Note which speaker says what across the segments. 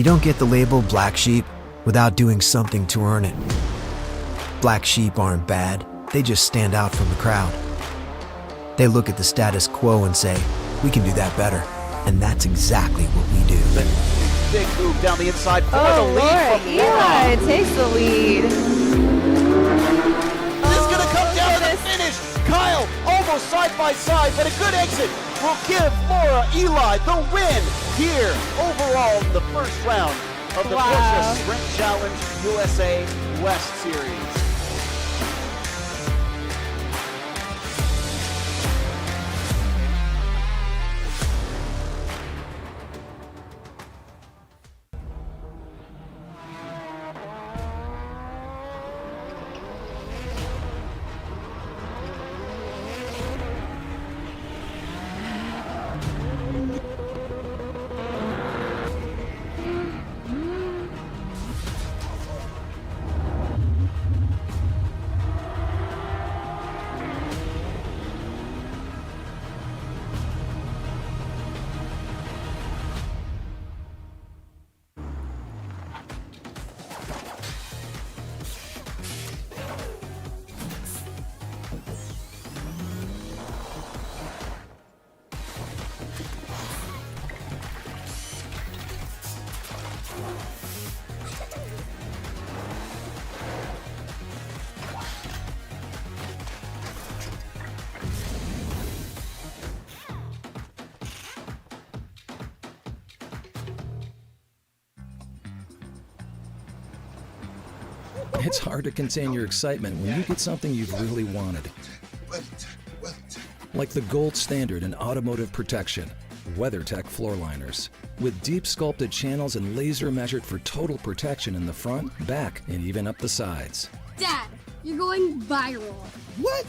Speaker 1: You don't get the label black sheep without doing something to earn it. Black sheep aren't bad, they just stand out from the crowd. They look at the status quo and say, we can do that better. And that's exactly what we do.
Speaker 2: Big move down the inside for the
Speaker 3: Oh,
Speaker 2: lead
Speaker 3: Lord,
Speaker 2: from
Speaker 3: Eli
Speaker 2: Laura.
Speaker 3: takes the lead.
Speaker 2: This is going to come down to the finish. Kyle almost side by side, but a good exit will give Laura Eli the win here overall in the first round of the Porsche Sprint Challenge USA West Series.
Speaker 4: It's hard to contain your excitement when you get something you've really wanted. Like the gold standard in automotive protection, WeatherTech floor liners. With deep sculpted channels and laser measured for total protection in the front, back, and even up the sides.
Speaker 5: Dad, you're going viral.
Speaker 6: What?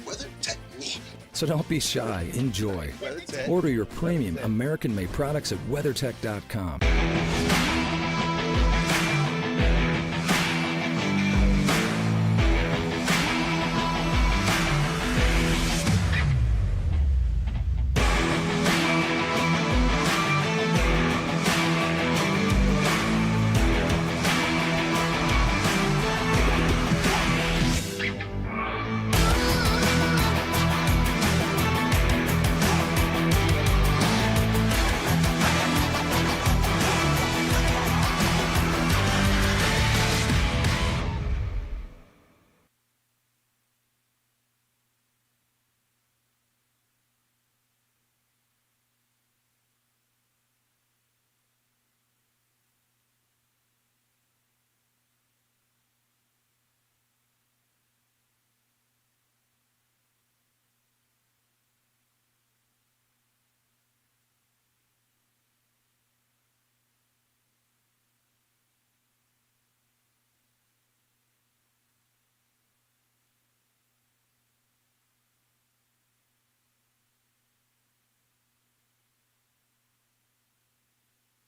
Speaker 6: WeatherTech me.
Speaker 4: So don't be shy, enjoy. Order your premium American-made products at WeatherTech.com.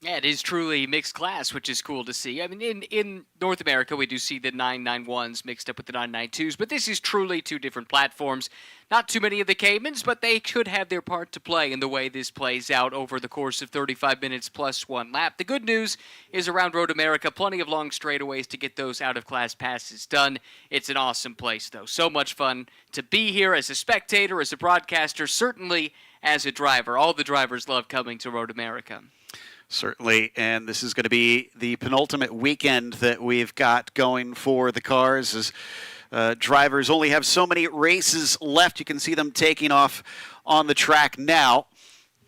Speaker 7: Yeah, it is truly mixed class, which is cool to see. I mean, in North America, we do see the 991s mixed up with the 992s, but this is truly two different platforms. Not too many of the Caymans, but they could have their part to play in the way this plays out over the course of 35 minutes plus one lap. The good news is around Road America, plenty of long straightaways to get those out-of-class passes done. It's an awesome place, though. So much fun to be here as a spectator, as a broadcaster, certainly as a driver. All the drivers love coming to Road America.
Speaker 2: Certainly, and this is going to be the penultimate weekend that we've got going for the cars as drivers only have so many races left. You can see them taking off on the track now.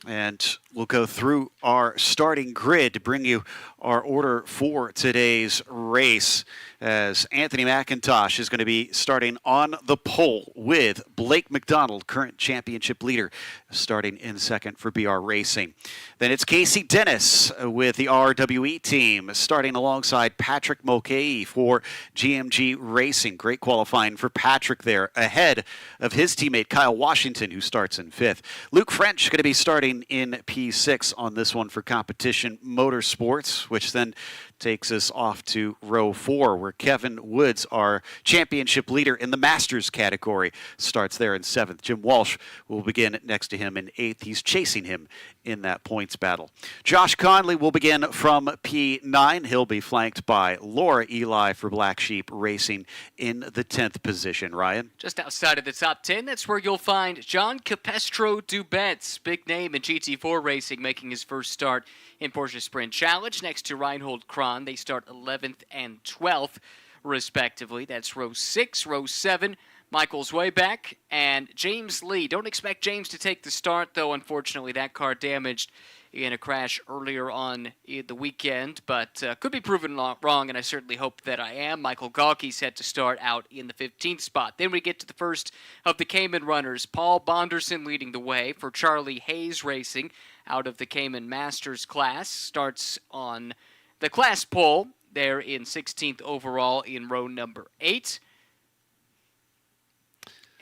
Speaker 2: And we'll go through our starting grid to bring you our order for today's race, as Anthony McIntosh is going to be starting on the pole with Blake McDonald, current championship leader, starting in second for BR Racing. Then it's Casey Dennis with the RWE team, starting alongside Patrick Mulcahy for GMG Racing. Great qualifying for Patrick there, ahead of his teammate Kyle Washington, who starts in fifth. Luke French going to be starting in P6 on this one for Competition Motorsports, which then takes us off to row 4, where Kevin Woods, our championship leader in the Masters category, starts there in 7th. Jim Walsh will begin next to him in 8th. He's chasing him in that points battle. Josh Conley will begin from P9. He'll be flanked by Laura Eli for Black Sheep Racing in the 10th position. Ryan?
Speaker 7: Just outside of the top 10, that's where you'll find John Capestro Dubets, big name in GT4 racing, making his first start in Porsche Sprint Challenge next to Reinhold Kron. They start 11th and 12th, respectively. That's row 6, row 7. Michael's way back, and James Lee. Don't expect James to take the start, though. Unfortunately, that car damaged in a crash earlier on in the weekend, but could be proven wrong, and I certainly hope that I am. Michael Gawke set to start out in the 15th spot. Then we get to the first of the Cayman runners. Paul Bonderson leading the way for Charlie Hayes Racing out of the Cayman Masters class. Starts on the class pole there in 16th overall in row number 8.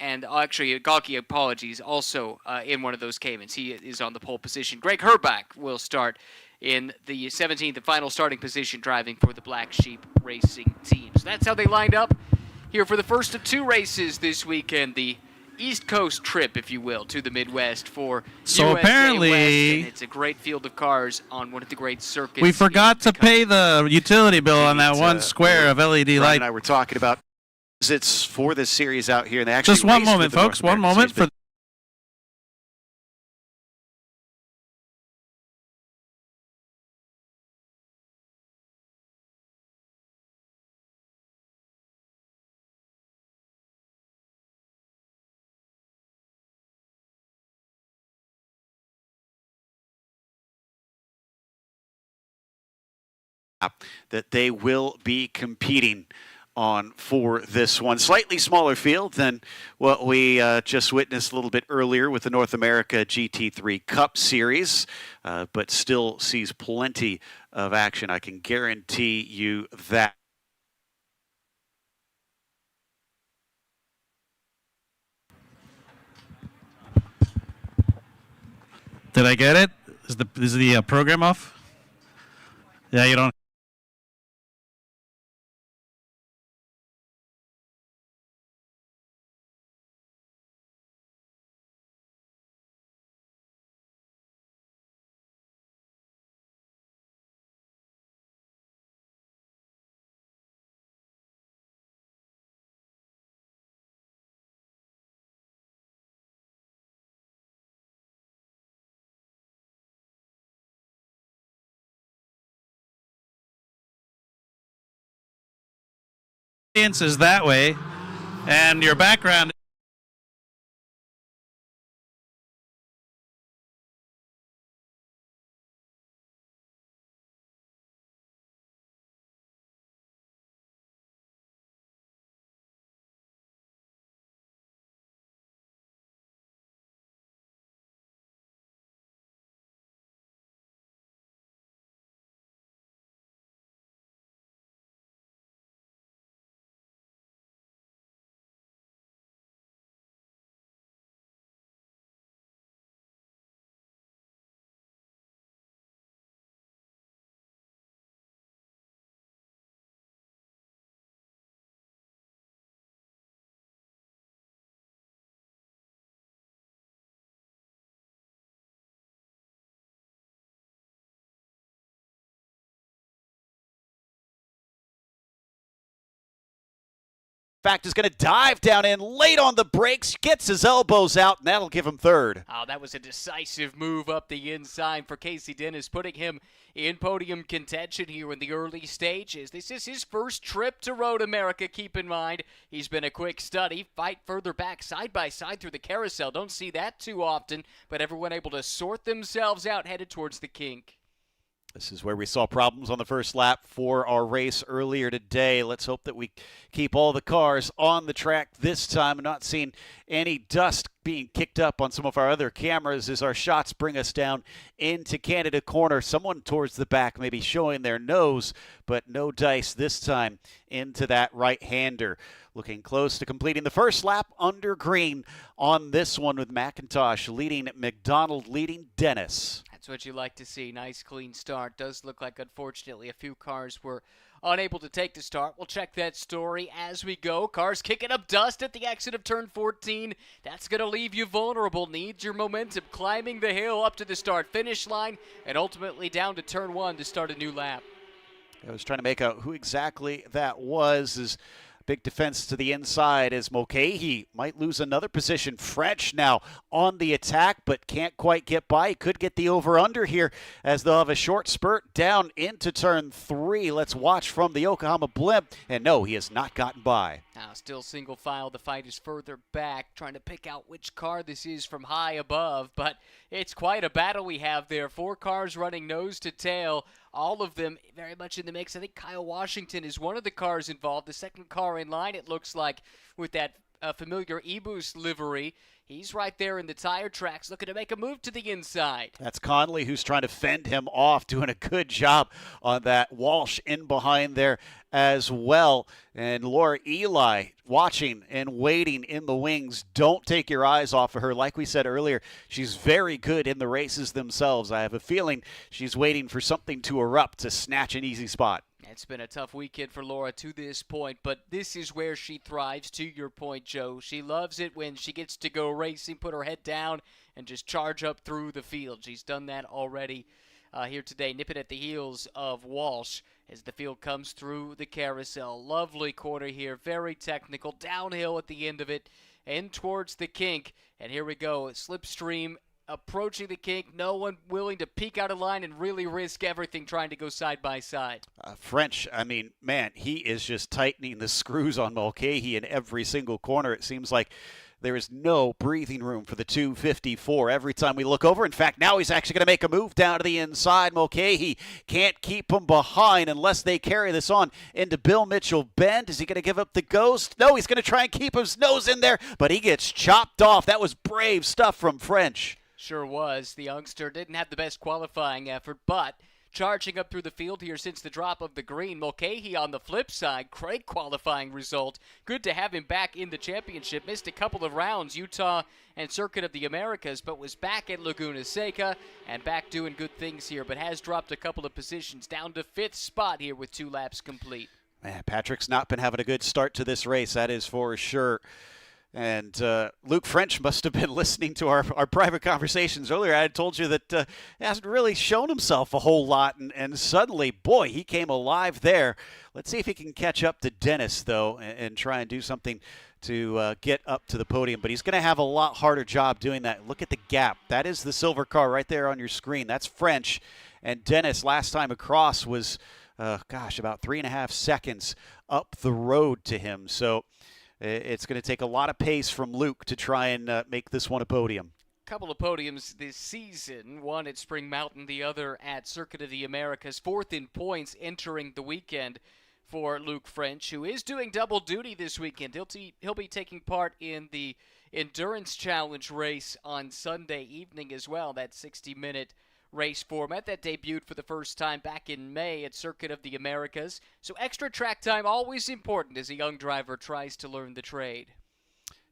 Speaker 7: And actually, Gawke, apologies, also in one of those Caymans. He is on the pole position. Greg Herbach will start in the 17th and final starting position, driving for the Black Sheep Racing team. So that's how they lined up here for the first of 2 races this weekend. The East Coast trip, if you will, to the Midwest for
Speaker 3: So
Speaker 7: USA
Speaker 3: apparently,
Speaker 7: West, and it's a great field of cars on one of the great circuits.
Speaker 3: we forgot to pay the utility bill on that one square of LED
Speaker 2: Ryan
Speaker 3: light.
Speaker 2: and I were talking about visits for this series out here, and they actually
Speaker 3: Just one
Speaker 2: raced
Speaker 3: moment,
Speaker 2: with the
Speaker 3: folks.
Speaker 2: North
Speaker 3: One
Speaker 2: American
Speaker 3: moment
Speaker 2: Series,
Speaker 3: for.
Speaker 2: that they will be competing on for this one. Slightly smaller field than what we just witnessed a little bit earlier with the North America GT3 Cup Series, but still sees plenty of action. I can guarantee you that.
Speaker 3: Did I get it? Is the program off? Yeah, you don't. Is that way, and your background.
Speaker 2: Fact is going to dive down in late on the brakes, gets his elbows out, and that'll give him third.
Speaker 7: Oh, that was a decisive move up the inside for Casey Dennis, putting him in podium contention here in the early stages. This is his first trip to Road America, keep in mind. He's been a quick study, fight further back side by side through the carousel. Don't see that too often, but everyone able to sort themselves out headed towards the kink.
Speaker 2: This is where we saw problems on the first lap for our race earlier today. Let's hope that we keep all the cars on the track this time. I'm not seeing any dust being kicked up on some of our other cameras as our shots bring us down into Canada Corner. Someone towards the back maybe showing their nose, but no dice this time into that right-hander. Looking close to completing the first lap under green on this one with McIntosh leading McDonald, leading Dennis.
Speaker 7: That's That's what you like to see. Nice, clean start. Does look like, unfortunately, a few cars were unable to take the start. We'll check that story as we go. Cars kicking up dust at the exit of turn 14. That's going to leave you vulnerable. Needs your momentum climbing the hill up to the start-finish line and ultimately down to turn 1 to start a new lap.
Speaker 2: I was trying to make out who exactly that was. As big defense to the inside as Mulcahy might lose another position. French now on the attack, but can't quite get by. He could get the over-under here as they'll have a short spurt down into turn 3. Let's watch from the Yokohama blimp. And no, he has not gotten by.
Speaker 7: Now still single file. The fight is further back, trying to pick out which car this is from high above. But it's quite a battle we have there. 4 cars running nose to tail. All of them very much in the mix. I think Kyle Washington is one of the cars involved. The second car in line, it looks like, with that familiar E-Boost livery. He's right there in the tire tracks looking to make a move to the inside.
Speaker 2: That's Conley who's trying to fend him off, doing a good job on that. Walsh in behind there as well. And Laura Eli watching and waiting in the wings. Don't take your eyes off of her. Like we said earlier, she's very good in the races themselves. I have a feeling she's waiting for something to erupt to snatch an easy spot.
Speaker 7: It's been a tough weekend for Laura to this point, but this is where she thrives, to your point, Joe. She loves it when she gets to go racing, put her head down, and just charge up through the field. She's done that already here today, nipping at the heels of Walsh as the field comes through the carousel. Lovely corner here, very technical, downhill at the end of it, and towards the kink. And here we go, slipstream approaching the kink, no one willing to peek out of line and really risk everything trying to go side by side.
Speaker 2: French, I mean, man, he is just tightening the screws on Mulcahy in every single corner. It seems like there is no breathing room for the 254 every time we look over. In fact, now he's actually going to make a move down to the inside. Mulcahy can't keep him behind unless they carry this on into Bill Mitchell Bend. Is he going to give up the ghost? No, he's going to try and keep his nose in there, but he gets chopped off. That was brave stuff from French.
Speaker 7: Sure was. The youngster didn't have the best qualifying effort, but charging up through the field here since the drop of the green. Mulcahy on the flip side, great qualifying result. Good to have him back in the championship. Missed a couple of rounds, Utah and Circuit of the Americas, but was back at Laguna Seca and back doing good things here, but has dropped a couple of positions down to 5th spot here with 2 laps complete.
Speaker 2: Man, Patrick's not been having a good start to this race, that is for sure. And Luke French must have been listening to our private conversations earlier. I had told you that he hasn't really shown himself a whole lot, and suddenly, boy, he came alive there. Let's see if he can catch up to Dennis, though, and try and do something to get up to the podium. But he's going to have a lot harder job doing that. Look at the gap. That is the silver car right there on your screen. That's French. And Dennis, last time across, was, about 3.5 seconds up the road to him. So it's going to take a lot of pace from Luke to try and make this one a podium.
Speaker 7: Couple of podiums this season, one at Spring Mountain, the other at Circuit of the Americas. 4th in points entering the weekend for Luke French, who is doing double duty this weekend. He'll be taking part in the Endurance Challenge race on Sunday evening as well, that 60-minute race format that debuted for the first time back in May at Circuit of the Americas. So extra track time always important as a young driver tries to learn the trade.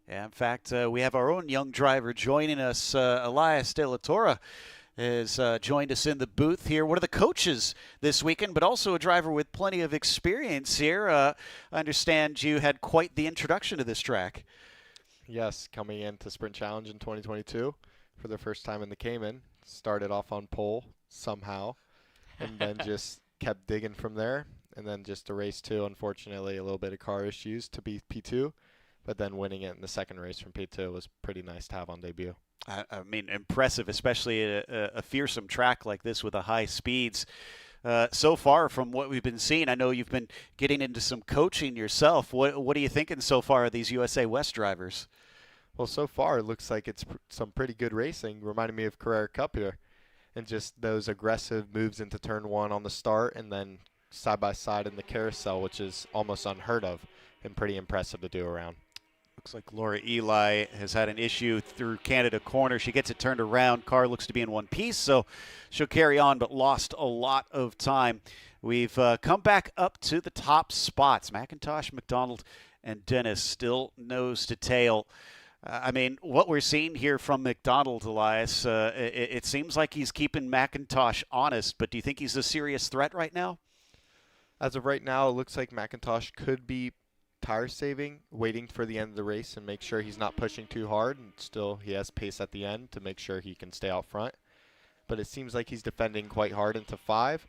Speaker 2: Yeah, in fact, we have our own young driver joining us. Elias De La Torre has joined us in the booth here. One of the coaches this weekend, but also a driver with plenty of experience here. I understand you had quite the introduction to this track.
Speaker 6: Yes, coming into Sprint Challenge in 2022 for the first time in the Cayman. Started off on pole somehow, and then just kept digging from there. And then just a race 2, unfortunately, a little bit of car issues to be P2. But then winning it in the second race from P2 was pretty nice to have on debut.
Speaker 2: I mean, impressive, especially a fearsome track like this with the high speeds. So far from what we've been seeing, I know you've been getting into some coaching yourself. What are you thinking so far of these USA West drivers?
Speaker 6: Well, so far it looks like it's some pretty good racing, reminding me of Carrera Cup here. And just those aggressive moves into turn 1 on the start and then side by side in the carousel, which is almost unheard of and pretty impressive to do around.
Speaker 2: Looks like Laura Eli has had an issue through Canada Corner. She gets it turned around. Car looks to be in one piece, so she'll carry on, but lost a lot of time. We've come back up to the top spots. McIntosh, McDonald, and Dennis still nose to tail. I mean, what we're seeing here from McDonald, Elias, it seems like he's keeping McIntosh honest, but do you think he's a serious threat right now?
Speaker 6: As of right now, it looks like McIntosh could be tire saving, waiting for the end of the race and make sure he's not pushing too hard, and still he has pace at the end to make sure he can stay out front. But it seems like he's defending quite hard into 5,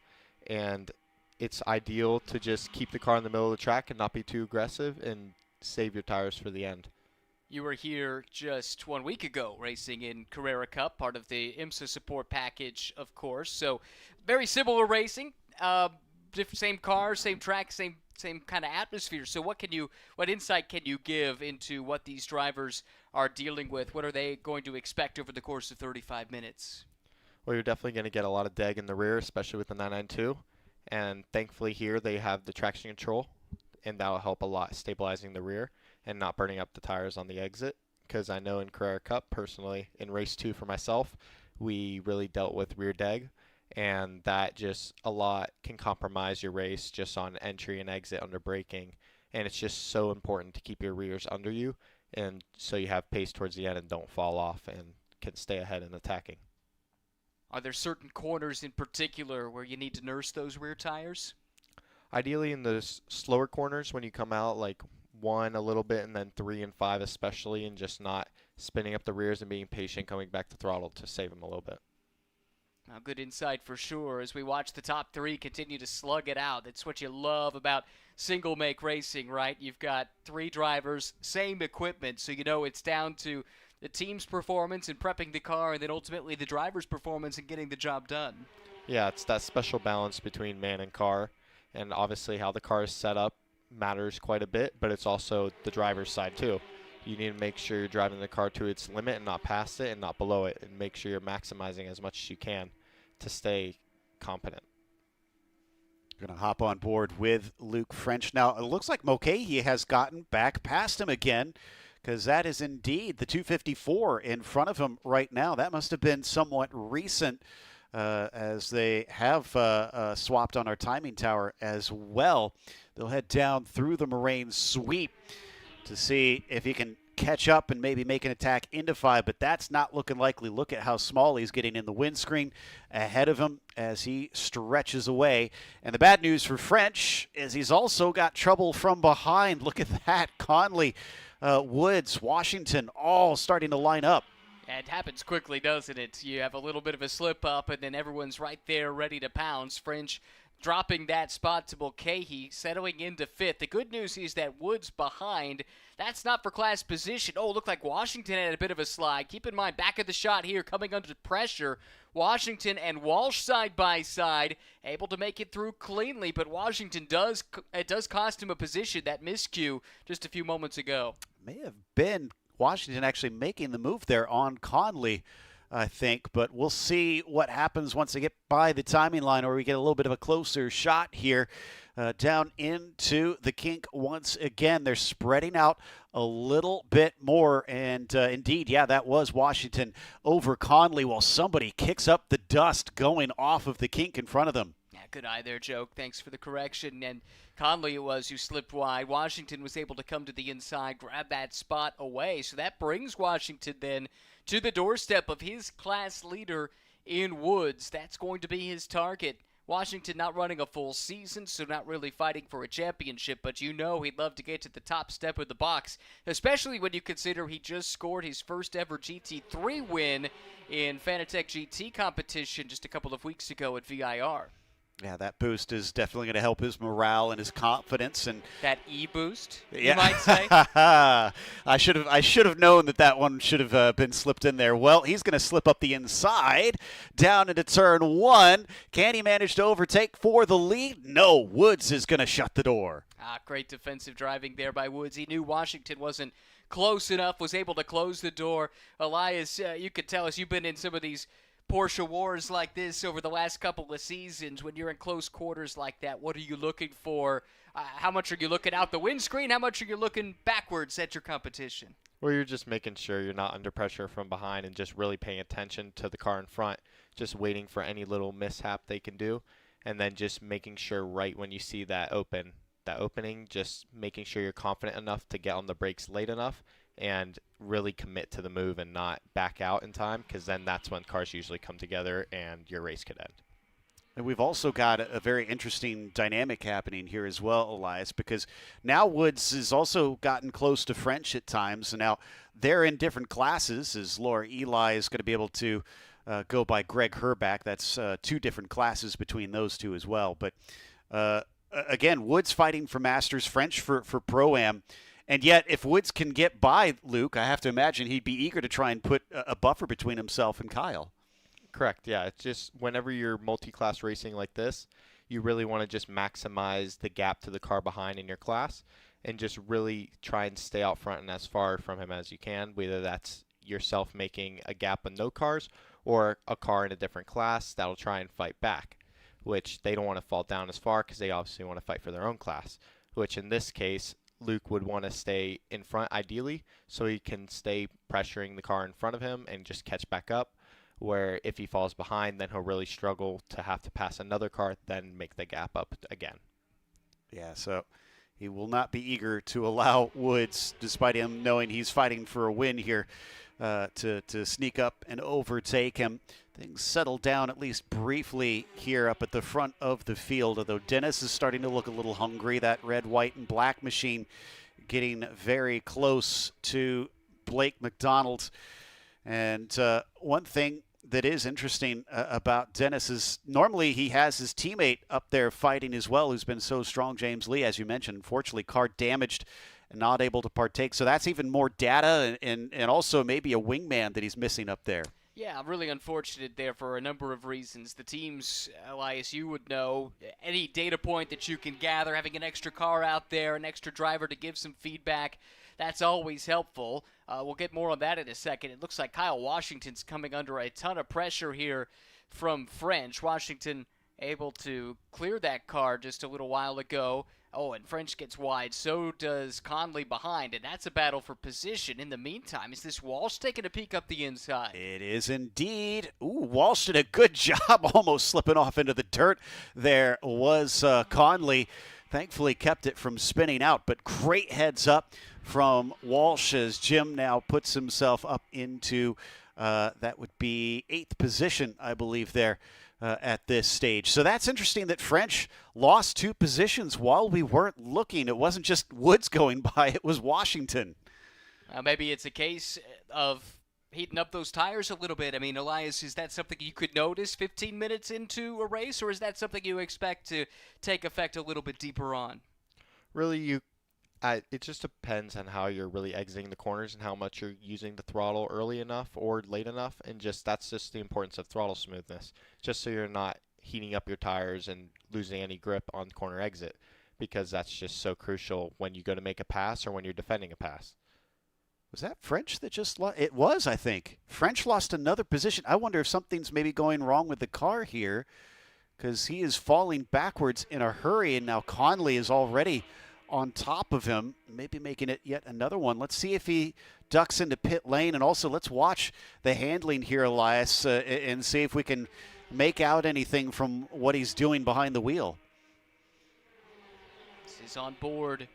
Speaker 6: and it's ideal to just keep the car in the middle of the track and not be too aggressive and save your tires for the end.
Speaker 7: You were here just 1 week ago racing in Carrera Cup, part of the IMSA support package, of course. So very similar racing, same car, same track, same kind of atmosphere. So what insight can you give into what these drivers are dealing with? What are they going to expect over the course of 35 minutes?
Speaker 6: Well, you're definitely going to get a lot of deg in the rear, especially with the 992. And thankfully here they have the traction control, and that'll help a lot stabilizing the rear and not burning up the tires on the exit. Because I know in Carrera Cup, personally, in race 2 for myself, we really dealt with rear deg, and that just a lot can compromise your race just on entry and exit under braking. And it's just so important to keep your rears under you, and so you have pace towards the end and don't fall off and can stay ahead in attacking.
Speaker 7: Are there certain corners in particular where you need to nurse those rear tires?
Speaker 6: Ideally in the slower corners when you come out, like 1 a little bit and then 3 and 5 especially, and just not spinning up the rears and being patient coming back to throttle to save them a little bit.
Speaker 7: Now, good insight for sure as we watch the top 3 continue to slug it out. That's what you love about single make racing, right? You've got 3 drivers, same equipment, so you know it's down to the team's performance and prepping the car, and then ultimately the driver's performance and getting the job done.
Speaker 6: Yeah, it's that special balance between man and car, and obviously how the car is set up matters quite a bit, but it's also the driver's side too. You need to make sure you're driving the car to its limit and not past it and not below it, and make sure you're maximizing as much as you can to stay competent.
Speaker 2: Going to hop on board with Luke French. Now, it looks like Mulcahy has gotten back past him again, because that is indeed the 254 in front of him right now. That must have been somewhat recent, as they have swapped on our timing tower as well. They'll head down through the Moraine sweep to see if he can catch up and maybe make an attack into 5, but that's not looking likely. Look at how small he's getting in the windscreen ahead of him as he stretches away. And the bad news for French is he's also got trouble from behind. Look at that. Conley, Woods, Washington, all starting to line up.
Speaker 7: It happens quickly, doesn't it? You have a little bit of a slip up, and then everyone's right there ready to pounce. French dropping that spot to Mulcahy, settling into 5th. The good news is that Woods behind. That's not for class position. Oh, looked like Washington had a bit of a slide. Keep in mind, back of the shot here, coming under pressure. Washington and Walsh side by side, able to make it through cleanly, but Washington does cost him a position. That miscue just a few moments ago.
Speaker 2: May have been Washington actually making the move there on Conley, I think, but we'll see what happens once they get by the timing line, or we get a little bit of a closer shot here down into the kink once again. They're spreading out a little bit more, and indeed, yeah, that was Washington over Conley while somebody kicks up the dust going off of the kink in front of them.
Speaker 7: Yeah, good eye there, Joe. Thanks for the correction. And Conley it was who slipped wide. Washington was able to come to the inside, grab that spot away. So that brings Washington then to the doorstep of his class leader in Woods. That's going to be his target. Washington not running a full season, so not really fighting for a championship, but you know he'd love to get to the top step of the box, especially when you consider he just scored his first ever GT3 win in Fanatec GT competition just a couple of weeks ago at VIR.
Speaker 2: Yeah, that boost is definitely going to help his morale and his confidence, and
Speaker 7: that e-boost,
Speaker 2: yeah.
Speaker 7: You might say.
Speaker 2: I should have known that one should have been slipped in there. Well, he's going to slip up the inside, down into turn 1. Can he manage to overtake for the lead? No, Woods is going to shut the door.
Speaker 7: Great defensive driving there by Woods. He knew Washington wasn't close enough, was able to close the door. Elias, you could tell us you've been in some of these Porsche wars like this over the last couple of seasons. When you're in close quarters like that, what are you looking for? How much are you looking out the windscreen? How much are you looking backwards at your competition?
Speaker 6: Well, you're just making sure you're not under pressure from behind and just really paying attention to the car in front, just waiting for any little mishap they can do, and then just making sure right when you see that opening, just making sure you're confident enough to get on the brakes late enough and really commit to the move and not back out in time, because then that's when cars usually come together and your race could end.
Speaker 2: And we've also got a very interesting dynamic happening here as well, Elias, because now Woods has also gotten close to French at times, and now they're in different classes, as Laura Eli is going to be able to go by Greg Herback. That's 2 different classes between those two as well. But again, Woods fighting for Masters, French for Pro-Am. And yet, if Woods can get by Luke, I have to imagine he'd be eager to try and put a buffer between himself and Kyle.
Speaker 6: Correct, yeah. It's just whenever you're multi-class racing like this, you really want to just maximize the gap to the car behind in your class and just really try and stay out front and as far from him as you can, whether that's yourself making a gap with no cars or a car in a different class that'll try and fight back, which they don't want to fall down as far because they obviously want to fight for their own class, which in this case, Luke would want to stay in front ideally so he can stay pressuring the car in front of him and just catch back up, where if he falls behind, then he'll really struggle to have to pass another car, then make the gap up again.
Speaker 2: Yeah, so he will not be eager to allow Woods, despite him knowing he's fighting for a win here, to sneak up and overtake him. Things settle down at least briefly here up at the front of the field, although Dennis is starting to look a little hungry. That red, white, and black machine getting very close to Blake McDonald. And one thing that is interesting about Dennis is normally he has his teammate up there fighting as well, who's been so strong, James Lee, as you mentioned. Unfortunately, car damaged and not able to partake. So that's even more data and also maybe a wingman that he's missing up there.
Speaker 7: Yeah, really unfortunate there for a number of reasons. The teams, Elias, you would know, any data point that you can gather, having an extra car out there, an extra driver to give some feedback, that's always helpful. We'll get more on that in a second. It looks like Kyle Washington's coming under a ton of pressure here from French. Washington able to clear that car just a little while ago. Oh, and French gets wide. So does Conley behind, and that's a battle for position. In the meantime, is this Walsh taking a peek up the inside?
Speaker 2: It is indeed. Ooh, Walsh did a good job almost slipping off into the dirt. There was Conley. Thankfully kept it from spinning out, but great heads up from Walsh as Jim now puts himself up into, that would be 8th position, I believe, there at this stage. So that's interesting that French lost 2 positions while we weren't looking. It wasn't just Woods going by, it was Washington.
Speaker 7: Maybe it's a case of heating up those tires a little bit. I mean, Elias, is that something you could notice 15 minutes into a race, or is that something you expect to take effect a little bit deeper on?
Speaker 6: Really, it just depends on how you're really exiting the corners and how much you're using the throttle early enough or late enough, and that's just the importance of throttle smoothness, just so you're not heating up your tires and losing any grip on corner exit, because that's just so crucial when you go to make a pass or when you're defending a pass.
Speaker 2: Was that French that just lost? It was, I think. French lost another position. I wonder if something's maybe going wrong with the car here, because he is falling backwards in a hurry, and now Conley is already on top of him, maybe making it yet another one. Let's see if he ducks into pit lane, and also let's watch the handling here, Elias, and see if we can make out anything from what he's doing behind the wheel.
Speaker 7: This is on board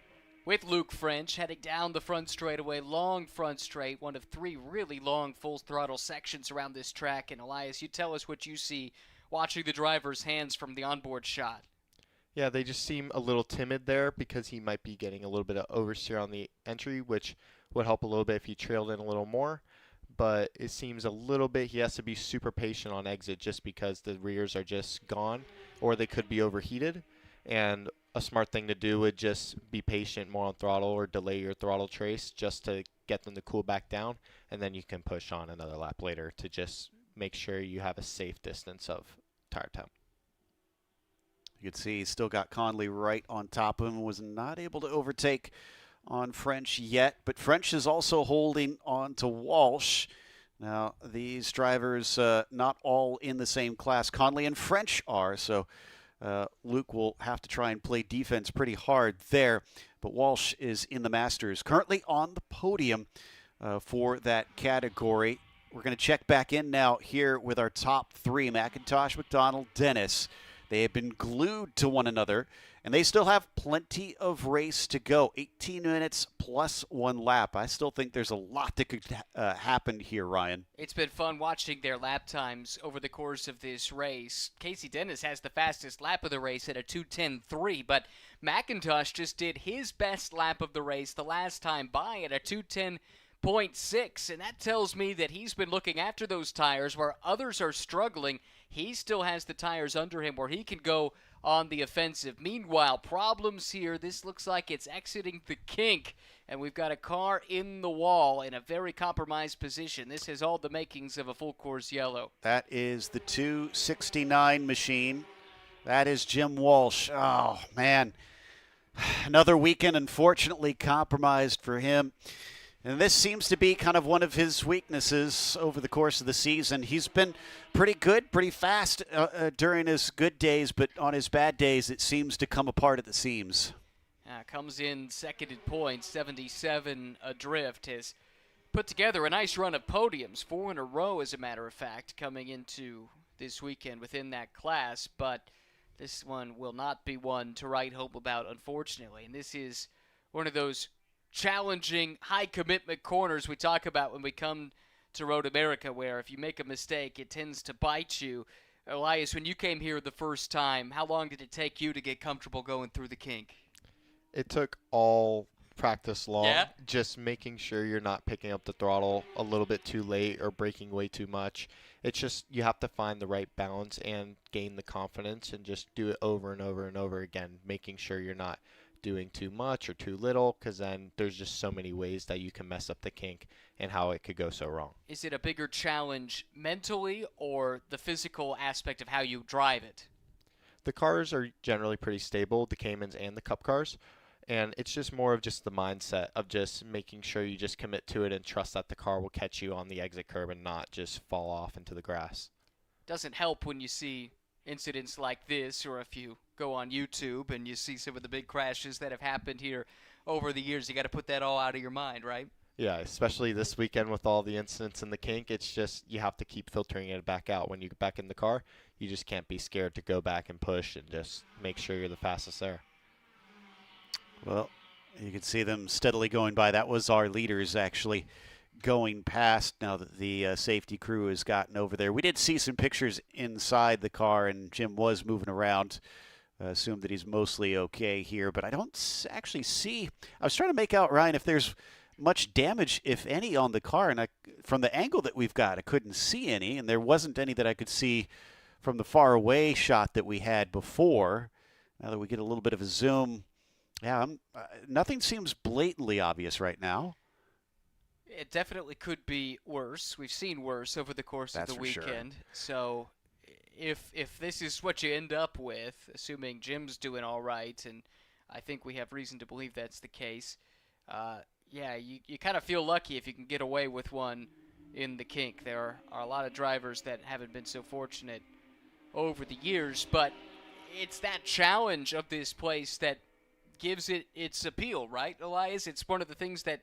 Speaker 7: with Luke French, heading down the front straightaway, long front straight, one of 3 really long full throttle sections around this track. And Elias, you tell us what you see watching the driver's hands from the onboard shot.
Speaker 6: Yeah, they just seem a little timid there because he might be getting a little bit of oversteer on the entry, which would help a little bit if he trailed in a little more. But it seems a little bit he has to be super patient on exit just because the rears are just gone, or they could be overheated. And a smart thing to do would just be patient more on throttle or delay your throttle trace just to get them to cool back down, and then you can push on another lap later to just make sure you have a safe distance of tire temp.
Speaker 2: You can see he's still got Conley right on top of him, was not able to overtake on French yet, but French is also holding on to Walsh. Now, these drivers not all in the same class. Conley and French are, so Luke will have to try and play defense pretty hard there, but Walsh is in the Masters, currently on the podium for that category. We're going to check back in now here with our top 3, McIntosh, McDonald, Dennis. They have been glued to one another And they still have plenty of race to go. 18 minutes plus 1 lap. I still think there's a lot that could happen here, Ryan.
Speaker 7: It's been fun watching their lap times over the course of this race. Casey Dennis has the fastest lap of the race at a 2:10.3, but McIntosh just did his best lap of the race the last time by at a 2:10.6, and that tells me that he's been looking after those tires where others are struggling. He still has the tires under him where he can go on the offensive. Meanwhile, problems here. This looks like it's exiting the kink, and we've got a car in the wall in a very compromised position. This has all the makings of a full course yellow.
Speaker 2: That is the 269 machine. That is Jim Walsh. Oh, man. Another weekend, unfortunately, compromised for him. And this seems to be kind of one of his weaknesses over the course of the season. He's been pretty good, pretty fast during his good days, but on his bad days, it seems to come apart at the seams.
Speaker 7: Comes in second in points, 77 adrift. Has put together a nice run of podiums, 4 in a row, as a matter of fact, coming into this weekend within that class. But this one will not be one to write home about, unfortunately. And this is one of those challenging, high-commitment corners we talk about when we come to Road America, where if you make a mistake, it tends to bite you. Elias, when you came here the first time, how long did it take you to get comfortable going through the kink?
Speaker 6: It took all practice long,
Speaker 7: Yeah?
Speaker 6: just making sure you're not picking up the throttle a little bit too late or braking way too much. It's just you have to find the right balance and gain the confidence and just do it over and over and over again, making sure you're not doing too much or too little, because then there's just so many ways that you can mess up the kink and how it could go so wrong.
Speaker 7: Is it a bigger challenge mentally or the physical aspect of how you drive it?
Speaker 6: The cars are generally pretty stable, the Caymans and the Cup cars, and it's just more of just the mindset of just making sure you just commit to it and trust that the car will catch you on the exit curb and not just fall off into the grass.
Speaker 7: Doesn't help when you see incidents like this, or if you go on YouTube and you see some of the big crashes that have happened here over the years. You got to put that all out of your mind, right?
Speaker 6: Yeah, especially this weekend with all the incidents in the kink. It's just you have to keep filtering it back out. When you get back in the car, you just can't be scared to go back and push and just make sure you're the fastest there.
Speaker 2: Well, you can see them steadily going by. That was our leaders actually going past now that the safety crew has gotten over there. We did see some pictures inside the car, and Jim was moving around. Assume that he's mostly okay here, but I don't actually see. I was trying to make out, Ryan, if there's much damage, if any, on the car, and from the angle that we've got, I couldn't see any, and there wasn't any that I could see from the far away shot that we had before. Now that we get a little bit of a zoom, yeah, nothing seems blatantly obvious right now.
Speaker 7: It definitely could be worse. We've seen worse over the course
Speaker 2: That's
Speaker 7: of the
Speaker 2: for sure.
Speaker 7: weekend. So if this is what you end up with, assuming Jim's doing all right, and I think we have reason to believe that's the case, yeah, you kind of feel lucky if you can get away with one in the kink. There are a lot of drivers that haven't been so fortunate over the years, but it's that challenge of this place that gives it its appeal, right, Elias? It's one of the things that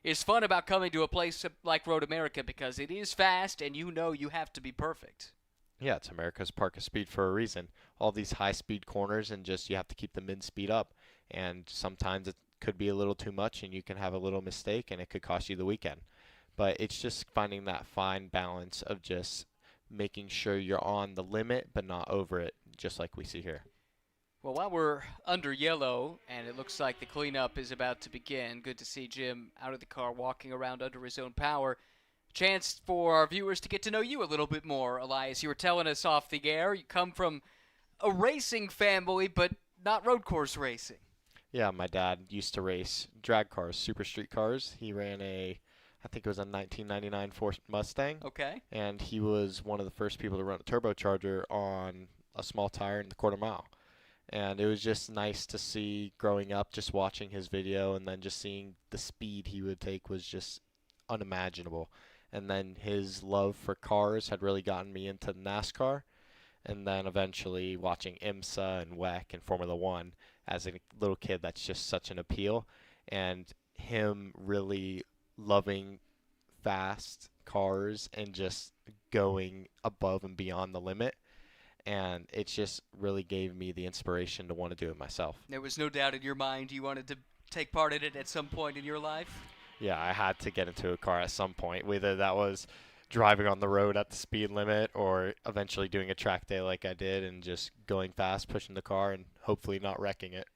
Speaker 7: is fun about coming to a place like Road America, because it is fast and you know you have to be perfect.
Speaker 6: Yeah, it's America's Park of Speed for a reason. All these high-speed corners, and just you have to keep the mid-speed up. And sometimes it could be a little too much, and you can have a little mistake, and it could cost you the weekend. But it's just finding that fine balance of just making sure you're on the limit but not over it, just like we see here.
Speaker 7: Well, while we're under yellow and it looks like the cleanup is about to begin, good to see Jim out of the car walking around under his own power. Chance for our viewers to get to know you a little bit more, Elias. You were telling us off the air you come from a racing family, but not road course racing.
Speaker 6: Yeah, my dad used to race drag cars, super street cars. He ran I think it was a 1999 Ford Mustang.
Speaker 7: Okay.
Speaker 6: And he was one of the first people to run a turbocharger on a small tire in the quarter mile. And it was just nice to see growing up, just watching his video, and then just seeing the speed he would take was just unimaginable. And then his love for cars had really gotten me into NASCAR. And then eventually watching IMSA and WEC and Formula One as a little kid, that's just such an appeal. And him really loving fast cars and just going above and beyond the limit. and it just really gave me the inspiration to want to do it myself.
Speaker 7: There was no doubt in your mind you wanted to take part in it at some point in your life?
Speaker 6: Yeah, I had to get into a car at some point, whether that was driving on the road at the speed limit or eventually doing a track day like I did and just going fast, pushing the car, and hopefully not wrecking it.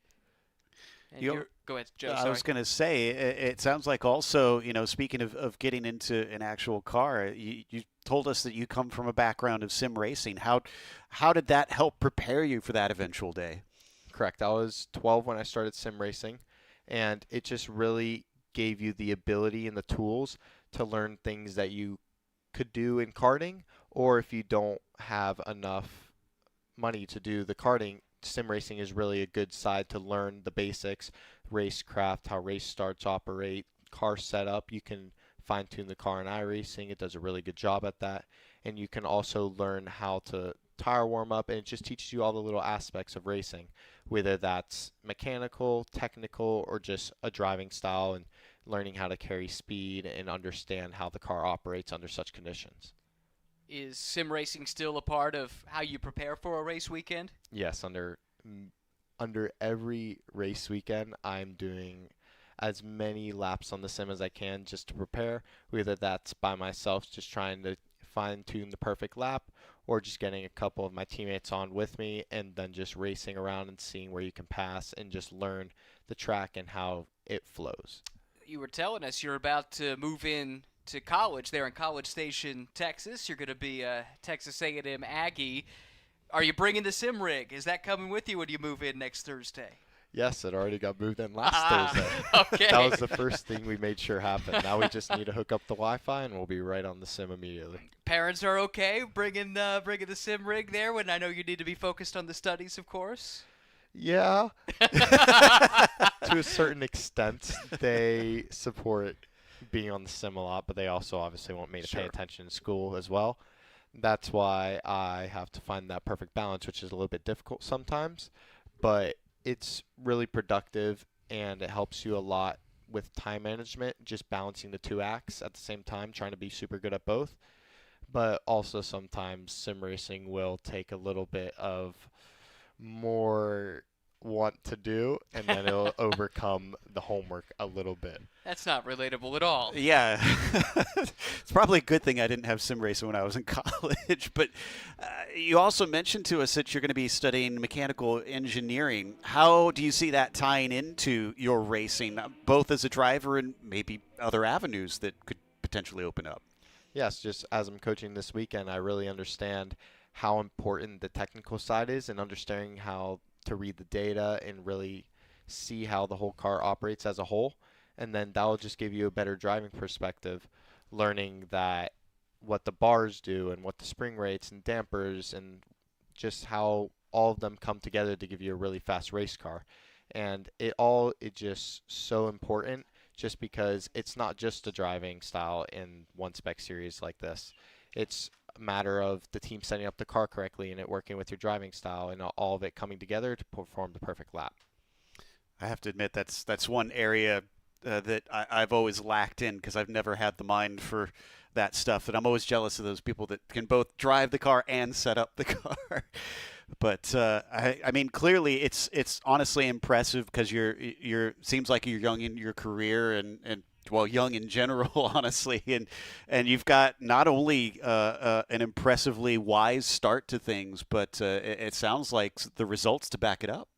Speaker 7: And go ahead, Joe.
Speaker 2: I was going to say, it sounds like also, speaking of getting into an actual car, you told us that you come from a background of sim racing. How did that help prepare you for that eventual day?
Speaker 6: Correct. I was 12 when I started sim racing, and it just really gave you the ability and the tools to learn things that you could do in karting, or if you don't have enough money to do the karting, sim racing is really a good side to learn the basics, racecraft, how race starts operate, car setup. You can fine tune the car in iRacing. It does a really good job at that. And you can also learn how to tire warm up, and it just teaches you all the little aspects of racing, whether that's mechanical, technical, or just a driving style and learning how to carry speed and understand how the car operates under such conditions.
Speaker 7: Is sim racing still a part of how you prepare for a race weekend?
Speaker 6: Yes, under every race weekend, I'm doing as many laps on the sim as I can just to prepare, whether that's by myself just trying to fine-tune the perfect lap, or just getting a couple of my teammates on with me and then just racing around and seeing where you can pass and just learn the track and how it flows.
Speaker 7: You were telling us you're about to move in to college there in College Station, Texas. You're going to be a Texas A&M Aggie. Are you bringing the sim rig? Is that coming with you when you move in next Thursday?
Speaker 6: Yes, it already got moved in last Thursday.
Speaker 7: Okay.
Speaker 6: That was the first thing we made sure happened. Now we just need to hook up the Wi-Fi, and we'll be right on the sim immediately.
Speaker 7: Parents are okay bringing the sim rig there when I know you need to be focused on the studies, of course?
Speaker 6: Yeah. To a certain extent, they support being on the sim a lot, but they also obviously want me to pay attention in school as well. That's why I have to find that perfect balance, which is a little bit difficult sometimes, but it's really productive and it helps you a lot with time management, just balancing the two acts at the same time, trying to be super good at both. But also sometimes sim racing will take a little bit of more want to do, and then it'll overcome the homework a little bit.
Speaker 7: That's not relatable at all.
Speaker 2: Yeah. It's probably a good thing I didn't have sim racing when I was in college. But you also mentioned to us that you're going to be studying mechanical engineering. How do you see that tying into your racing, both as a driver and maybe other avenues that could potentially open up?
Speaker 6: Yes, just as I'm coaching this weekend, I really understand how important the technical side is and understanding how to read the data and really see how the whole car operates as a whole. And then that will just give you a better driving perspective, learning that what the bars do and what the spring rates and dampers and just how all of them come together to give you a really fast race car. And it just so important just because it's not just a driving style in one spec series like this. It's a matter of the team setting up the car correctly and it working with your driving style and all of it coming together to perform the perfect lap.
Speaker 2: I have to admit that's one area that I've always lacked in because I've never had the mind for that stuff. And I'm always jealous of those people that can both drive the car and set up the car. But I mean, clearly it's honestly impressive because you're seems like you're young in your career and well, young in general, honestly, and you've got not only an impressively wise start to things, but it sounds like the results to back it up.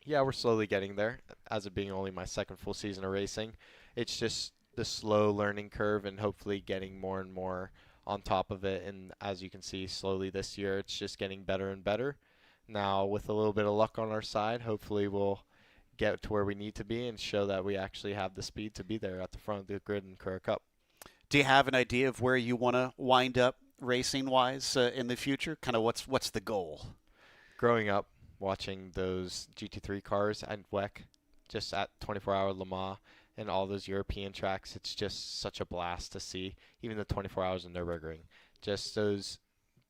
Speaker 6: Yeah, we're slowly getting there. As it being only my second full season of racing, it's just the slow learning curve and hopefully getting more and more on top of it. And as you can see, slowly this year, it's just getting better and better. Now, with a little bit of luck on our side, hopefully we'll get to where we need to be and show that we actually have the speed to be there at the front of the grid in Kura Cup.
Speaker 2: Do you have an idea of where you want to wind up racing-wise in the future? Kind of what's the goal?
Speaker 6: Growing up, watching those GT3 cars at WEC, just at 24-hour Le Mans and all those European tracks, it's just such a blast to see. Even the 24 hours of Nürburgring, just those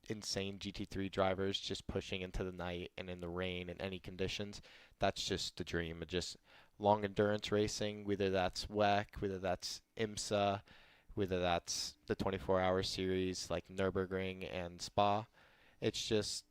Speaker 6: insane GT3 drivers just pushing into the night and in the rain in any conditions. That's just the dream of just long endurance racing, whether that's WEC, whether that's IMSA, whether that's the 24-hour series like Nürburgring and Spa. It's just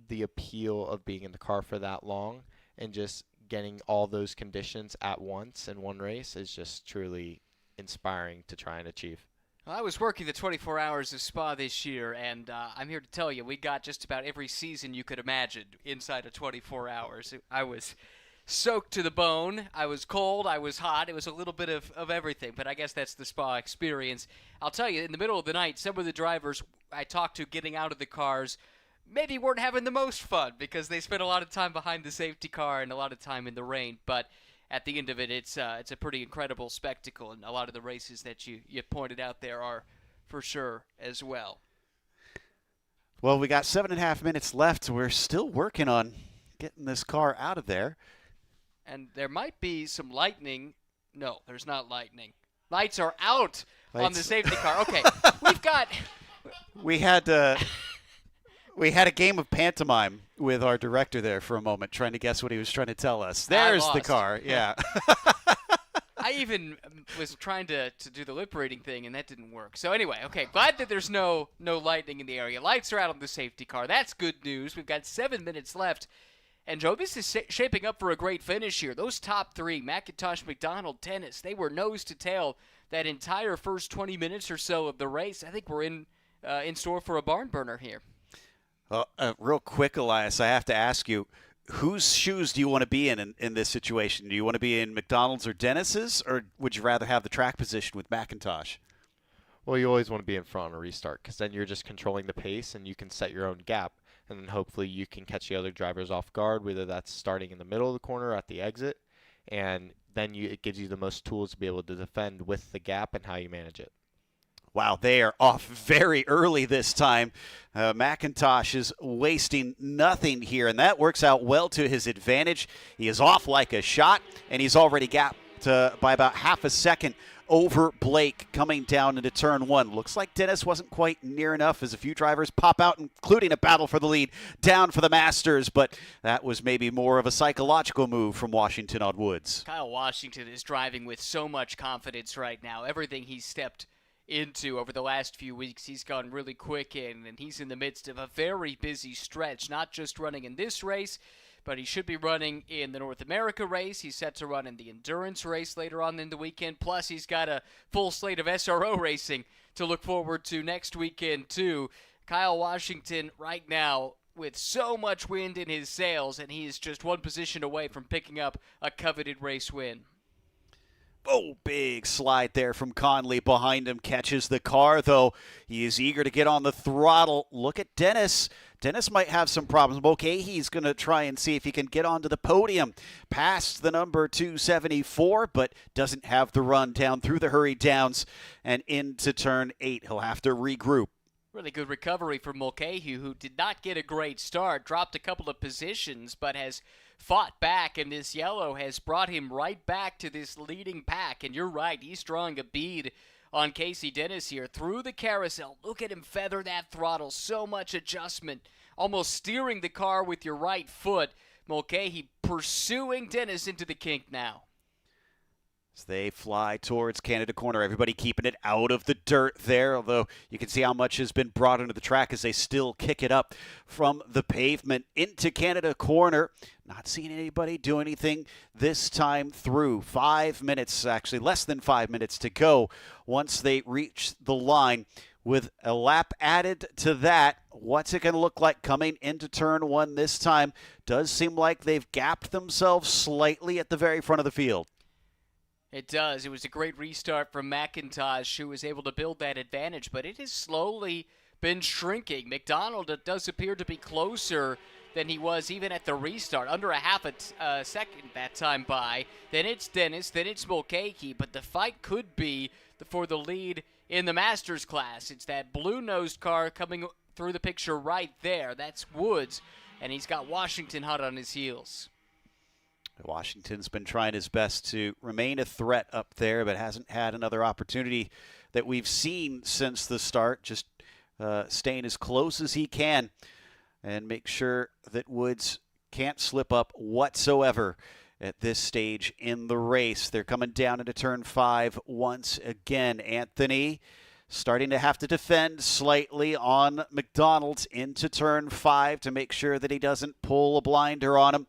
Speaker 6: the appeal of being in the car for that long and just getting all those conditions at once in one race is just truly inspiring to try and achieve.
Speaker 7: I was working the 24 hours of Spa this year, and I'm here to tell you, we got just about every season you could imagine inside of 24 hours. I was soaked to the bone. I was cold. I was hot. It was a little bit of everything, but I guess that's the Spa experience. I'll tell you, in the middle of the night, some of the drivers I talked to getting out of the cars maybe weren't having the most fun because they spent a lot of time behind the safety car and a lot of time in the rain, but at the end of it, it's a pretty incredible spectacle, and a lot of the races that you pointed out there are for sure as well.
Speaker 2: Well, we got 7.5 minutes left. We're still working on getting this car out of there.
Speaker 7: And there might be some lightning. No, there's not lightning. Lights are out on the safety car. Okay, we've got...
Speaker 2: We had a game of pantomime with our director there for a moment, trying to guess what he was trying to tell us. There's the car, yeah.
Speaker 7: I even was trying to do the lip reading thing, and that didn't work. So anyway, okay, glad that there's no lightning in the area. Lights are out on the safety car. That's good news. We've got 7 minutes left. And, Joe, this is shaping up for a great finish here. Those top three, McIntosh, McDonald, Dennis, they were nose to tail that entire first 20 minutes or so of the race. I think we're in store for a barn burner here.
Speaker 2: Real quick, Elias, I have to ask you, whose shoes do you want to be in this situation? Do you want to be in McDonald's or Dennis's, or would you rather have the track position with McIntosh?
Speaker 6: Well, you always want to be in front on a restart because then you're just controlling the pace and you can set your own gap. And then hopefully you can catch the other drivers off guard, whether that's starting in the middle of the corner or at the exit. And then it gives you the most tools to be able to defend with the gap and how you manage it.
Speaker 2: Wow, they are off very early this time. McIntosh is wasting nothing here, and that works out well to his advantage. He is off like a shot, and he's already gapped by about half a second over Blake coming down into turn one. Looks like Dennis wasn't quite near enough as a few drivers pop out, including a battle for the lead down for the Masters, but that was maybe more of a psychological move from Washington on Woods.
Speaker 7: Kyle Washington is driving with so much confidence right now. Everything he's stepped into over the last few weeks, he's gone really quick in, and he's in the midst of a very busy stretch, not just running in this race, but he should be running in the North America race. He's set to run in the endurance race later on in the weekend. Plus, he's got a full slate of SRO racing to look forward to next weekend, too. Kyle Washington right now with so much wind in his sails, and he is just one position away from picking up a coveted race win.
Speaker 2: Oh, big slide there from Conley behind him. Catches the car, though. He is eager to get on the throttle. Look at Dennis. Dennis might have some problems. Okay, he's going to try and see if he can get onto the podium past the number 274, but doesn't have the run down through the hurry downs and into turn 8. He'll have to regroup.
Speaker 7: Really good recovery for Mulcahy, who did not get a great start, dropped a couple of positions, but has fought back, and this yellow has brought him right back to this leading pack. And you're right, he's drawing a bead on Casey Dennis here through the carousel. Look at him feather that throttle. So much adjustment, almost steering the car with your right foot. Mulcahy pursuing Dennis into the kink now.
Speaker 2: As they fly towards Canada Corner, everybody keeping it out of the dirt there, although you can see how much has been brought into the track as they still kick it up from the pavement into Canada Corner. Not seeing anybody do anything this time through. 5 minutes, actually less than 5 minutes to go once they reach the line. With a lap added to that, what's it going to look like coming into turn one this time? Does seem like they've gapped themselves slightly at the very front of the field.
Speaker 7: It does. It was a great restart from McIntosh, who was able to build that advantage, but it has slowly been shrinking. McDonald does appear to be closer than he was even at the restart, under a half a second that time by. Then it's Dennis, then it's Mulcahy, but the fight could be for the lead in the Masters class. It's that blue-nosed car coming through the picture right there. That's Woods, and he's got Washington hot on his heels.
Speaker 2: Washington's been trying his best to remain a threat up there, but hasn't had another opportunity that we've seen since the start. Just staying as close as he can and make sure that Woods can't slip up whatsoever at this stage in the race. They're coming down into turn 5 once again. Anthony starting to have to defend slightly on McDonald into turn 5 to make sure that he doesn't pull a blinder on him.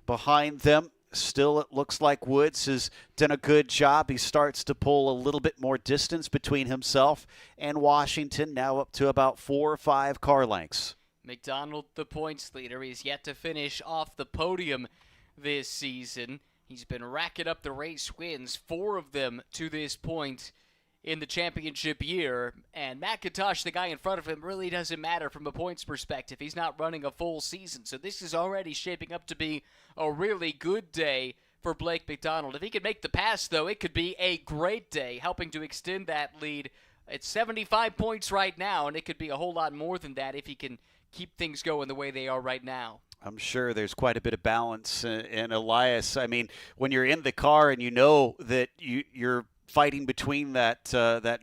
Speaker 2: Behind them, still it looks like Woods has done a good job. He starts to pull a little bit more distance between himself and Washington, now up to about 4 or 5 car lengths.
Speaker 7: McDonald, the points leader, he's yet to finish off the podium this season. He's been racking up the race wins, 4 of them to this point in the championship year. And McIntosh, the guy in front of him, really doesn't matter from a points perspective. He's not running a full season. So this is already shaping up to be a really good day for Blake McDonald. If he could make the pass, though, it could be a great day, helping to extend that lead. It's 75 points right now, and it could be a whole lot more than that if he can keep things going the way they are right now.
Speaker 2: I'm sure there's quite a bit of balance. And Elias, I mean, when you're in the car and you know that you're fighting between that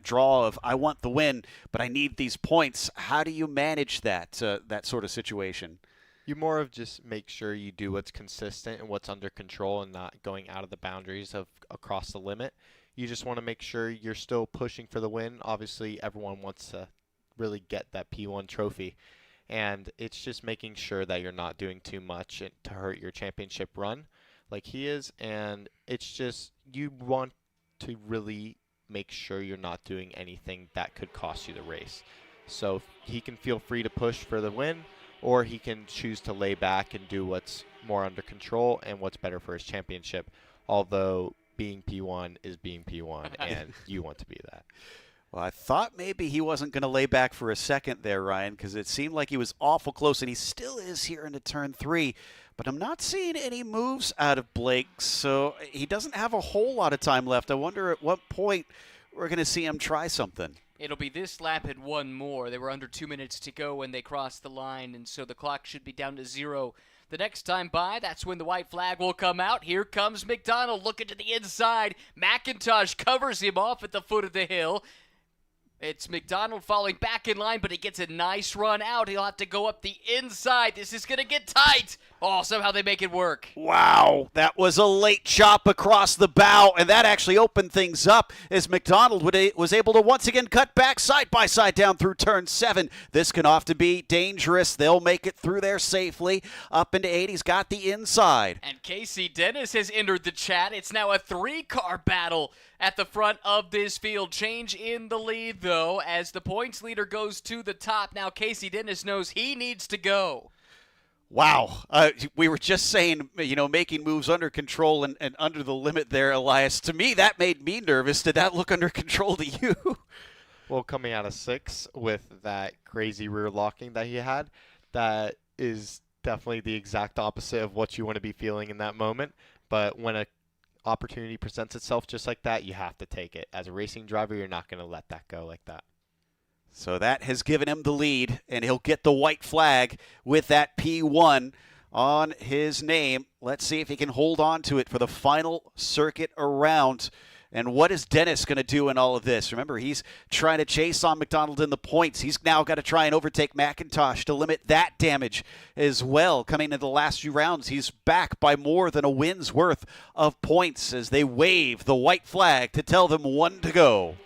Speaker 2: draw of I want the win, but I need these points, how do you manage that sort of situation?
Speaker 6: You more of just make sure you do what's consistent and what's under control and not going out of the boundaries of across the limit. You just want to make sure you're still pushing for the win. Obviously, everyone wants to really get that P1 trophy. And it's just making sure that you're not doing too much to hurt your championship run like he is. And it's just you want to really make sure you're not doing anything that could cost you the race. So he can feel free to push for the win, or he can choose to lay back and do what's more under control and what's better for his championship. Although being P1 is being P1, and you want to be that.
Speaker 2: Well, I thought maybe he wasn't going to lay back for a second there, Ryan, because it seemed like he was awful close, and he still is here into turn 3. But I'm not seeing any moves out of Blake, so he doesn't have a whole lot of time left. I wonder at what point we're going to see him try something.
Speaker 7: It'll be this lap and one more. They were under 2 minutes to go when they crossed the line, and so the clock should be down to 0. The next time by, that's when the white flag will come out. Here comes McDonald looking to the inside. McIntosh covers him off at the foot of the hill. It's McDonald falling back in line, but he gets a nice run out. He'll have to go up the inside. This is going to get tight. Oh, somehow they make it work.
Speaker 2: Wow, that was a late chop across the bow, and that actually opened things up as McDonald was able to once again cut back side by side down through turn 7. This can often be dangerous. They'll make it through there safely. Up into 8, he's got the inside.
Speaker 7: And Casey Dennis has entered the chat. It's now a 3-car battle at the front of this field. Change in the lead, though, as the points leader goes to the top. Now Casey Dennis knows he needs to go.
Speaker 2: Wow. We were just saying, making moves under control and under the limit there, Elias. To me, that made me nervous. Did that look under control to you?
Speaker 6: Well, coming out of 6 with that crazy rear locking that he had, that is definitely the exact opposite of what you want to be feeling in that moment. But when a opportunity presents itself just like that, you have to take it. As a racing driver, you're not going to let that go like that.
Speaker 2: So that has given him the lead, and he'll get the white flag with that P1 on his name. Let's see if he can hold on to it for the final circuit around. And what is Dennis going to do in all of this? Remember, he's trying to chase on McDonald in the points. He's now got to try and overtake McIntosh to limit that damage as well. Coming into the last few rounds, he's back by more than a win's worth of points as they wave the white flag to tell them 1 to go.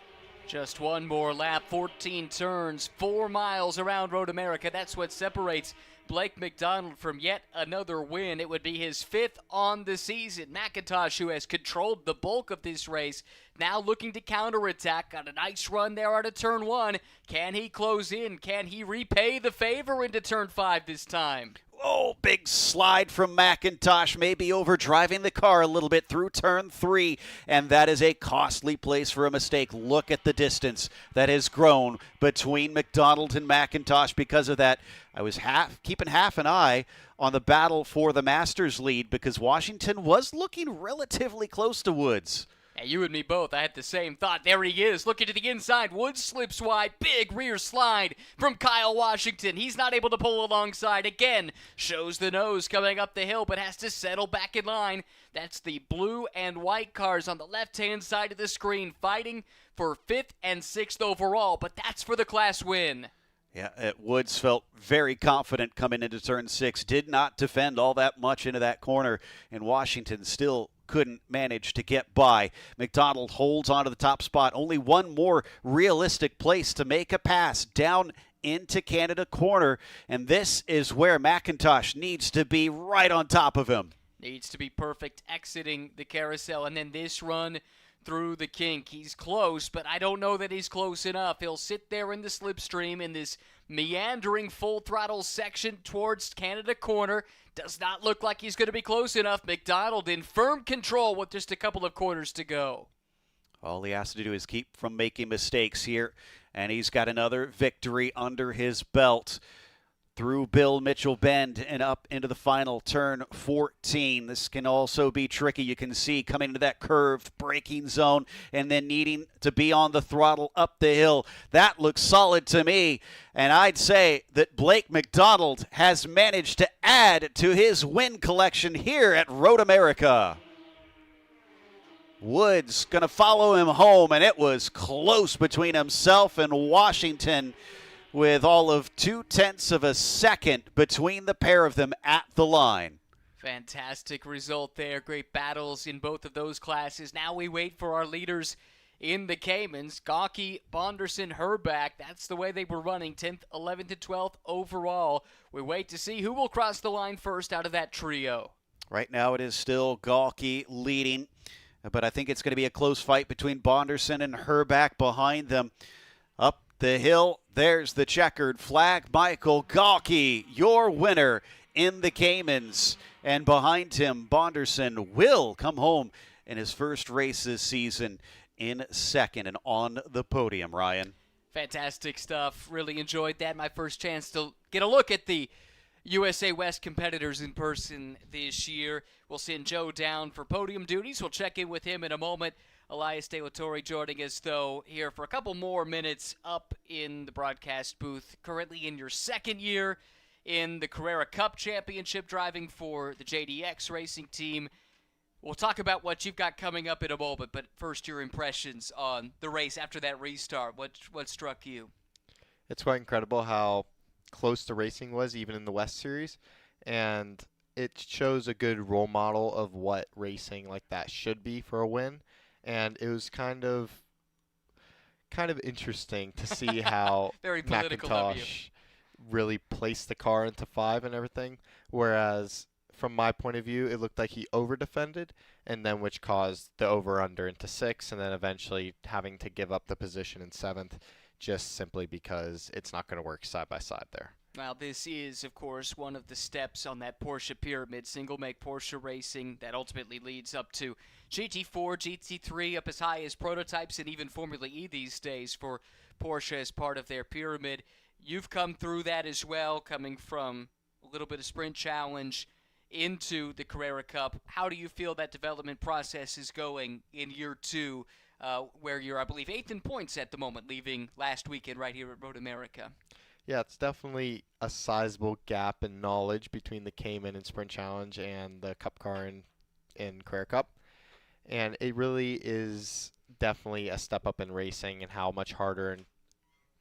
Speaker 7: Just one more lap, 14 turns, 4 miles around Road America. That's what separates Blake McDonald from yet another win. It would be his 5th on the season. McIntosh, who has controlled the bulk of this race, now looking to counterattack. Got a nice run there out of turn 1. Can he close in? Can he repay the favor into turn 5 this time?
Speaker 2: Oh, big slide from McIntosh, maybe overdriving the car a little bit through turn 3, and that is a costly place for a mistake. Look at the distance that has grown between McDonald and McIntosh because of that. I was keeping half an eye on the battle for the Masters lead because Washington was looking relatively close to Woods.
Speaker 7: And you and me both, I had the same thought. There he is, looking to the inside. Woods slips wide. Big rear slide from Kyle Washington. He's not able to pull alongside. Again, shows the nose coming up the hill, but has to settle back in line. That's the blue and white cars on the left-hand side of the screen fighting for 5th and 6th overall, but that's for the class win.
Speaker 2: Yeah, Woods felt very confident coming into turn 6, did not defend all that much into that corner, and Washington still couldn't manage to get by. McDonald holds onto the top spot. Only one more realistic place to make a pass down into Canada corner, and this is where McIntosh needs to be right on top of him.
Speaker 7: Needs to be perfect exiting the carousel, and then this run through the kink. He's close, but I don't know that he's close enough. He'll sit there in the slipstream in this meandering full throttle section towards Canada corner. Does not look like he's going to be close enough. McDonald in firm control with just a couple of corners to go.
Speaker 2: All he has to do is keep from making mistakes here, and he's got another victory under his belt. Through Bill Mitchell Bend and up into the final turn 14. This can also be tricky. You can see coming into that curved braking zone and then needing to be on the throttle up the hill. That looks solid to me. And I'd say that Blake McDonald has managed to add to his win collection here at Road America. Woods going to follow him home, and it was close between himself and Washington, with all of 0.2 of a second between the pair of them at the line.
Speaker 7: Fantastic result there. Great battles in both of those classes. Now we wait for our leaders in the Caymans. Gawkey, Bonderson, Herback. That's the way they were running, 10th, 11th, and 12th overall. We wait to see who will cross the line first out of that trio.
Speaker 2: Right now it is still Gawkey leading, but I think it's going to be a close fight between Bonderson and Herback behind them. Up the hill, there's the checkered flag. Michael Gawkey, your winner in the Caymans. And behind him, Bonderson will come home in his first race this season in second and on the podium, Ryan.
Speaker 7: Fantastic stuff. Really enjoyed that. My first chance to get a look at the USA West competitors in person this year. We'll send Joe down for podium duties. We'll check in with him in a moment. Elias De La Torre joining us, though, here for a couple more minutes up in the broadcast booth. Currently in your second year in the Carrera Cup Championship, driving for the JDX racing team. We'll talk about what you've got coming up in a moment, but first your impressions on the race after that restart. What struck you?
Speaker 6: It's quite incredible how close the racing was, even in the West Series, and it shows a good role model of what racing like that should be for a win. And it was kind of interesting to see how
Speaker 7: Very political of you.
Speaker 6: McIntosh really placed the car into 5 and everything, whereas from my point of view, it looked like he over-defended, and then which caused the over-under into 6, and then eventually having to give up the position in 7th, just simply because it's not going to work side by side there.
Speaker 7: Well, this is, of course, one of the steps on that Porsche pyramid, single-make Porsche racing that ultimately leads up to GT4, GT3, up as high as prototypes, and even Formula E these days for Porsche as part of their pyramid. You've come through that as well, coming from a little bit of sprint challenge into the Carrera Cup. How do you feel that development process is going in year 2, where you're, I believe, 8th in points at the moment, leaving last weekend right here at Road America?
Speaker 6: Yeah, it's definitely a sizable gap in knowledge between the Cayman and Sprint Challenge and the Cup car in Carrera Cup. And it really is definitely a step up in racing and how much harder and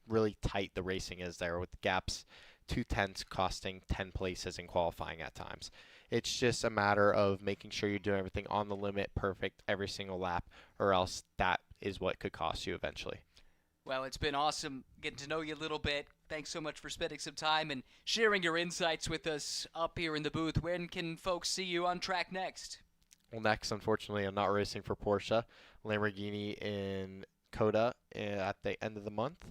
Speaker 6: really tight the racing is there, with the gaps 2/10 costing 10 places in qualifying at times. It's just a matter of making sure you're doing everything on the limit perfect every single lap, or else that is what could cost you eventually.
Speaker 7: Well, it's been awesome getting to know you a little bit. Thanks so much for spending some time and sharing your insights with us up here in the booth. When can folks see you on track next?
Speaker 6: Well, next, unfortunately, I'm not racing for Porsche. Lamborghini in Coda at the end of the month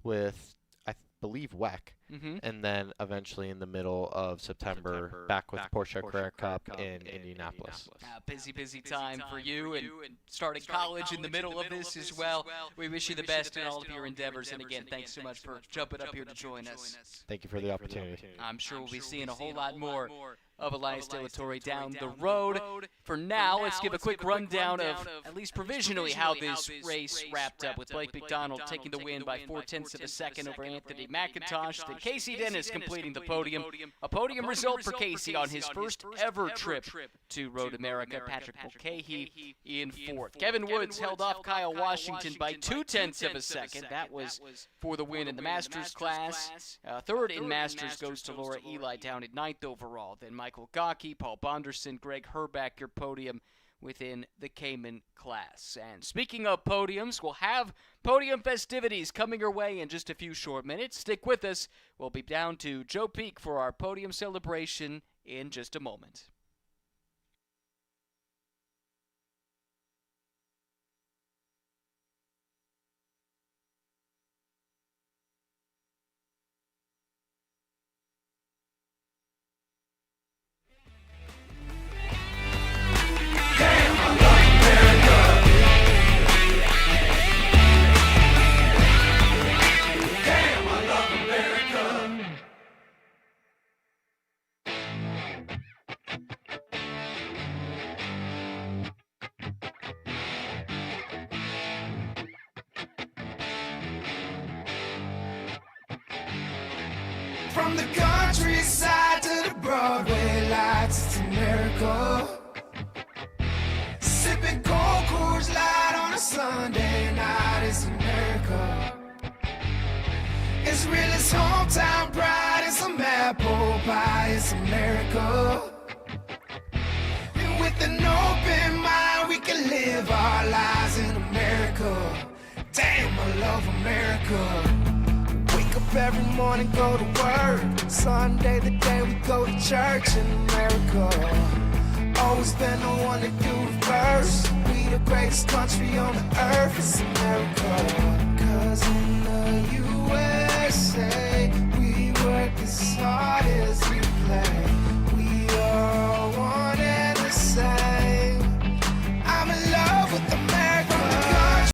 Speaker 6: with, I believe, WEC. And then eventually in the middle of September back with Porsche Carrera Cup in Indianapolis.
Speaker 7: Busy time for you, and starting college in the middle of this as well. We wish you the best in all of your endeavors. And again, thanks so much for jumping up here to join us.
Speaker 6: Thank you for the opportunity.
Speaker 7: I'm sure we'll be seeing a whole lot more of Elias De La Torre down the road. For now, let's give a quick rundown of, at least provisionally, how this race wrapped up, with Blake McDonald taking the win by 0.4 of a second over Anthony McIntosh. Then Casey Dennis completing the podium. A podium result for Casey on his first ever trip to Road America. Patrick Mulcahy in 4th. Kevin Woods held off Kyle Washington by 0.2 of a second. That was for the win in the Masters class. 3rd in Masters goes to Laura Eli, down at 9th overall. Then Michael Gawkey, Paul Bonderson, Greg Herback, your podium within the Cayman class. And speaking of podiums, we'll have podium festivities coming your way in just a few short minutes. Stick with us. We'll be down to Joe Peak for our podium celebration in just a moment.
Speaker 8: From the countryside to the Broadway lights, it's a miracle. Sipping cold Coors Light on a Sunday night, it's a miracle. It's real as hometown pride, it's some apple pie, it's a miracle. And with an open mind, we can live our lives in America. Damn, I love America. Wake up every morning, go to work. Sunday, the day we go to church in America. Always been the one to do it first. We the greatest country on the earth, it's America. 'Cause in the